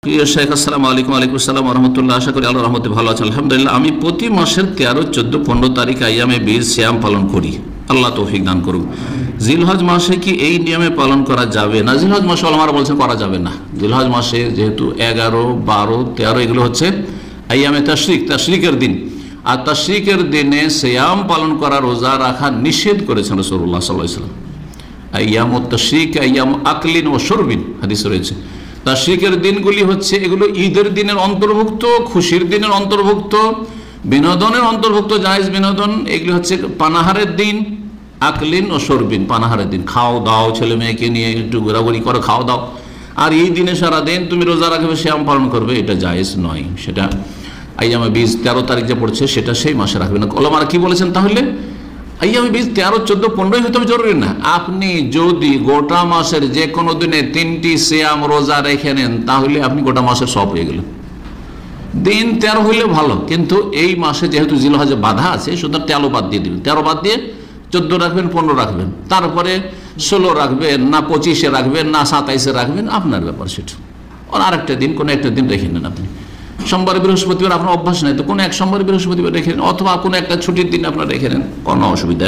প্রিয় শেখ, আসসালামু আলাইকুম। ওয়ালাইকুম আসসালাম ওয়া রাহমাতুল্লাহ। আশা করি আল্লাহর রহমতে ভালো আছেন। আলহামদুলিল্লাহ। আমি প্রতি মাসের 13, 14, 15 তারিখ আইয়ামে বীজ সিয়াম পালন করি। আল্লাহ তৌফিক দান করুন। জিলহজ মাসে কি এই নিয়মে পালন করা যাবে না? জিলহজ মাসে ওলামারা বলছেন করা যাবে না। জিলহজ মাসে যেহেতু 11, 12, 13 এগুলো হচ্ছে আইয়ামে তাশরিকের দিন, আর তাশরিকের দিনে সিয়াম পালন করা, রোজা রাখা নিষেধ করেছেন রাসূলুল্লাহ সাল্লাল্লাহু আলাইহি ওয়াসাল্লাম। আইয়ামুত তাশরিক আইয়াম আকলিন ওয়া শুরবিন হাদিস রয়েছে। তাশরিকের দিনগুলি হচ্ছে এগুলো ঈদের দিনের অন্তর্ভুক্ত, খুশির দিনের অন্তর্ভুক্ত, বিনোদনের অন্তর্ভুক্ত, জায়েজ বিনোদন। এগুলি হচ্ছে পানাহারের দিন, আকলিন ও শরবিন, পানাহারের দিন। খাও দাও, ছেলে মেয়েকে নিয়ে একটু ঘোরাঘুরি করো, খাও দাও। আর এই দিনে সারাদিন তুমি রোজা রাখবে, সিয়াম পালন করবে, এটা জায়েজ নয়। সেটা আইয়ামে বীজ 13 তারিখ যে পড়ছে সেটা সেই মাসে রাখবে না। ওলামারা কি বলেছেন তাহলে? আইয়ামে বীজ 13, 14, 15 হতে জরুরি না। আপনি যদি গোটা মাসের যে কোনো দিনে 3টি সিয়াম রোজা রেখে নেন তাহলে আপনি গোটা মাসের সব হয়ে গেলেন। দিন 13 হইলে ভালো, কিন্তু এই মাসে যেহেতু জিলহজে বাধা আছে, সুতরাং 13 বাদ দিয়ে দিবেন। 13 বাদ দিয়ে 14 রাখবেন, 15 রাখবেন, তারপরে 16 রাখবেন, না 25-এ রাখবেন, না 27-এ রাখবেন, আপনার ব্যাপার সেটা। আরেকটা দিন, কোনো একটা দিন রেখে নেন। আপনি সোমবার, বৃহস্পতিবার আপনার অভ্যাস নেই তো কোনো এক সোমবার, বৃহস্পতিবার রেখে নেন, অথবা কোনো একটা ছুটির দিন আপনার রেখে নেন, কোনো অসুবিধা